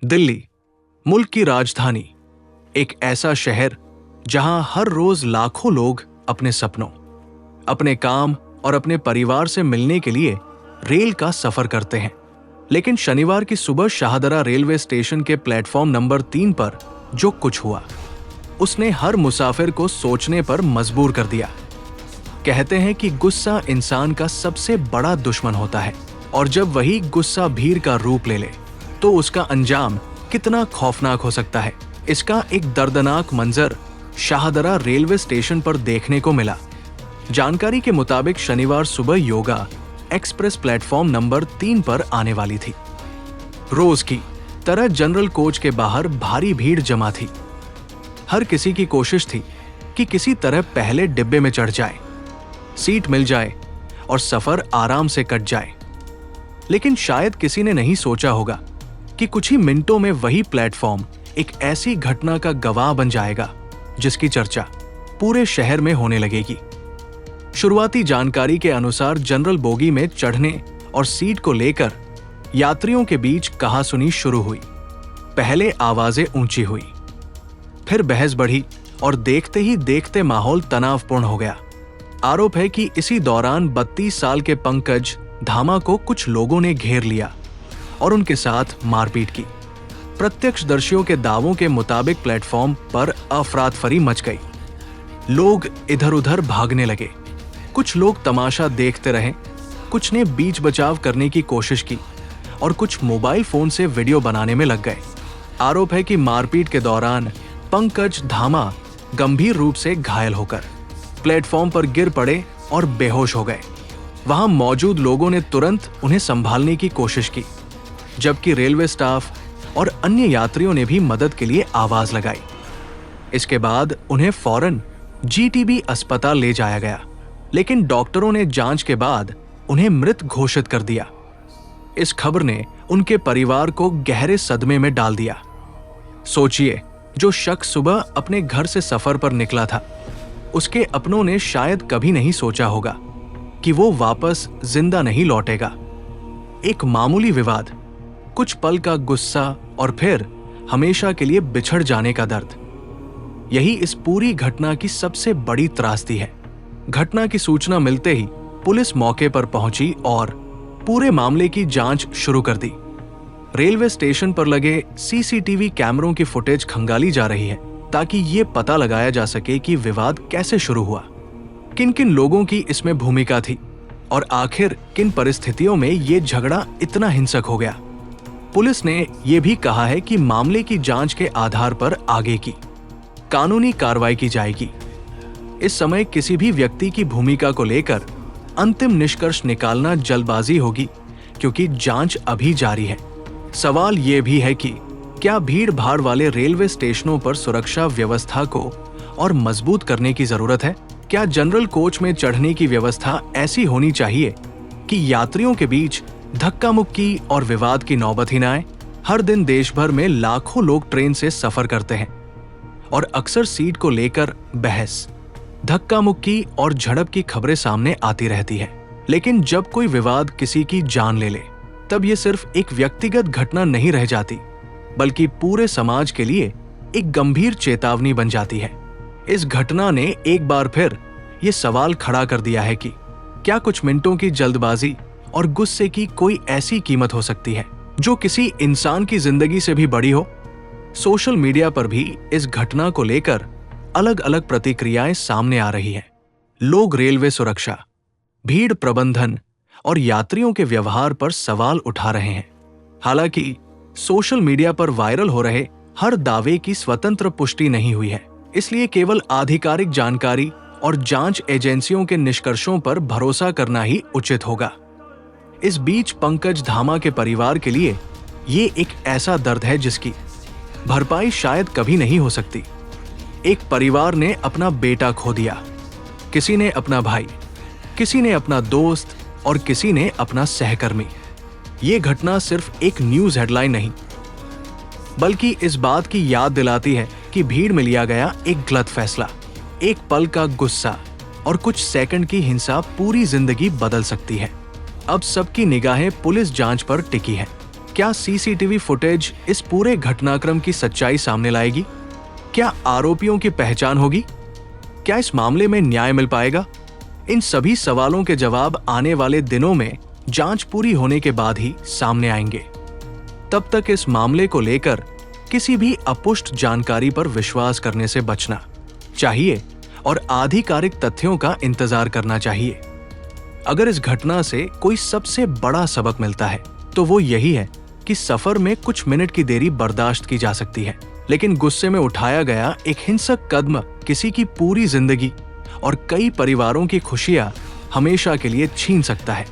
दिल्ली, मुल्क की राजधानी, एक ऐसा शहर जहां हर रोज लाखों लोग अपने सपनों, अपने काम और अपने परिवार से मिलने के लिए रेल का सफर करते हैं। लेकिन शनिवार की सुबह शाहदरा रेलवे स्टेशन के प्लेटफॉर्म नंबर 3 पर जो कुछ हुआ, उसने हर मुसाफिर को सोचने पर मजबूर कर दिया। कहते हैं कि गुस्सा इंसान का सबसे बड़ा दुश्मन होता है, और जब वही गुस्सा भीड़ का रूप ले ले तो उसका अंजाम कितना खौफनाक हो सकता है। इसका एक दर्दनाक मंजर शाहदरा रेलवे स्टेशन पर देखने को मिला। जानकारी के मुताबिक शनिवार सुबह योगा एक्सप्रेस प्लेटफॉर्म नंबर 3 पर आने वाली थी। रोज की तरह जनरल कोच के बाहर भारी भीड़ जमा थी। हर किसी की कोशिश थी कि किसी तरह पहले डिब्बे में चढ़ जाए, सीट मिल जाए और सफर आराम से कट जाए। लेकिन शायद किसी ने नहीं सोचा होगा कि कुछ ही मिनटों में वही प्लेटफॉर्म एक ऐसी घटना का गवाह बन जाएगा जिसकी चर्चा पूरे शहर में होने लगेगी। शुरुआती जानकारी के अनुसार जनरल बोगी में चढ़ने और सीट को लेकर यात्रियों के बीच कहासुनी शुरू हुई। पहले आवाजें ऊंची हुई, फिर बहस बढ़ी और देखते ही देखते माहौल तनावपूर्ण हो गया। आरोप है कि इसी दौरान 32 साल के पंकज धामा को कुछ लोगों ने घेर लिया और उनके साथ मारपीट की। प्रत्यक्षदर्शियों के दावों के मुताबिक प्लेटफॉर्म पर अफरातफरी मच गई। लोग इधर उधर भागने लगे। कुछ लोग तमाशा देखते रहे, कुछ ने बीच बचाव करने की कोशिश की और कुछ मोबाइल फोन से वीडियो बनाने में लग गए। आरोप है कि मारपीट के दौरान पंकज धामा गंभीर रूप से घायल होकर प्लेटफॉर्म पर गिर पड़े और बेहोश हो गए। वहां मौजूद लोगों ने तुरंत उन्हें संभालने की कोशिश की, जबकि रेलवे स्टाफ और अन्य यात्रियों ने भी मदद के लिए आवाज लगाई। इसके बाद उन्हें फौरन जीटीबी अस्पताल ले जाया गया, लेकिन डॉक्टरों ने जांच के बाद उन्हें मृत घोषित कर दिया। इस खबर ने उनके परिवार को गहरे सदमे में डाल दिया। सोचिए, जो शख्स सुबह अपने घर से सफर पर निकला था, उसके अपनों ने शायद कभी नहीं सोचा होगा कि वो वापस जिंदा नहीं लौटेगा। एक मामूली विवाद, कुछ पल का गुस्सा और फिर हमेशा के लिए बिछड़ जाने का दर्द, यही इस पूरी घटना की सबसे बड़ी त्रासदी है। घटना की सूचना मिलते ही पुलिस मौके पर पहुंची और पूरे मामले की जांच शुरू कर दी। रेलवे स्टेशन पर लगे सीसीटीवी कैमरों की फुटेज खंगाली जा रही है ताकि ये पता लगाया जा सके कि विवाद कैसे शुरू हुआ, किन किन लोगों की इसमें भूमिका थी और आखिर किन परिस्थितियों में ये झगड़ा इतना हिंसक हो गया। पुलिस ने यह भी कहा है कि मामले की जांच के आधार पर आगे की कानूनी कार्रवाई की जाएगी। इस समय किसी भी व्यक्ति की भूमिका को लेकर अंतिम निष्कर्ष निकालना जल्दबाजी होगी, क्योंकि जांच अभी जारी है। सवाल ये भी है कि क्या भीड़ भाड़ वाले रेलवे स्टेशनों पर सुरक्षा व्यवस्था को और मजबूत करने की जरूरत है? क्या जनरल कोच में चढ़ने की व्यवस्था ऐसी होनी चाहिए कि यात्रियों के बीच धक्का मुक्की और विवाद की नौबत ही न आए? हर दिन देश भर में लाखों लोग ट्रेन से सफर करते हैं और अक्सर सीट को लेकर बहस, धक्का मुक्की और झड़प की खबरें सामने आती रहती है। लेकिन जब कोई विवाद किसी की जान ले ले, तब ये सिर्फ एक व्यक्तिगत घटना नहीं रह जाती, बल्कि पूरे समाज के लिए एक गंभीर चेतावनी बन जाती है। इस घटना ने एक बार फिर ये सवाल खड़ा कर दिया है कि क्या कुछ मिनटों की जल्दबाजी और गुस्से की कोई ऐसी कीमत हो सकती है जो किसी इंसान की जिंदगी से भी बड़ी हो? सोशल मीडिया पर भी इस घटना को लेकर अलग अलग प्रतिक्रियाएं सामने आ रही हैं। लोग रेलवे सुरक्षा, भीड़ प्रबंधन और यात्रियों के व्यवहार पर सवाल उठा रहे हैं। हालांकि सोशल मीडिया पर वायरल हो रहे हर दावे की स्वतंत्र पुष्टि नहीं हुई है, इसलिए केवल आधिकारिक जानकारी और जांच एजेंसियों के निष्कर्षों पर भरोसा करना ही उचित होगा। इस बीच पंकज धामा के परिवार के लिए ये एक ऐसा दर्द है जिसकी भरपाई शायद कभी नहीं हो सकती। एक परिवार ने अपना बेटा खो दिया, किसी ने अपना भाई, किसी ने अपना दोस्त और किसी ने अपना सहकर्मी। ये घटना सिर्फ एक न्यूज हेडलाइन नहीं, बल्कि इस बात की याद दिलाती है कि भीड़ में लिया गया एक गलत फैसला, एक पल का गुस्सा और कुछ सेकंड की हिंसा पूरी जिंदगी बदल सकती है। अब सबकी निगाहें पुलिस जांच पर टिकी है। क्या सीसीटीवी फुटेज इस पूरे घटनाक्रम की सच्चाई सामने लाएगी? क्या आरोपियों की पहचान होगी? क्या इस मामले में न्याय मिल पाएगा? इन सभी सवालों के जवाब आने वाले दिनों में जांच पूरी होने के बाद ही सामने आएंगे। तब तक इस मामले को लेकर किसी भी अपुष्ट जानकारी पर विश्वास करने से बचना चाहिए और आधिकारिक तथ्यों का इंतजार करना चाहिए। अगर इस घटना से कोई सबसे बड़ा सबक मिलता है तो वो यही है कि सफर में कुछ मिनट की देरी बर्दाश्त की जा सकती है, लेकिन गुस्से में उठाया गया एक हिंसक कदम किसी की पूरी जिंदगी और कई परिवारों की खुशियां हमेशा के लिए छीन सकता है।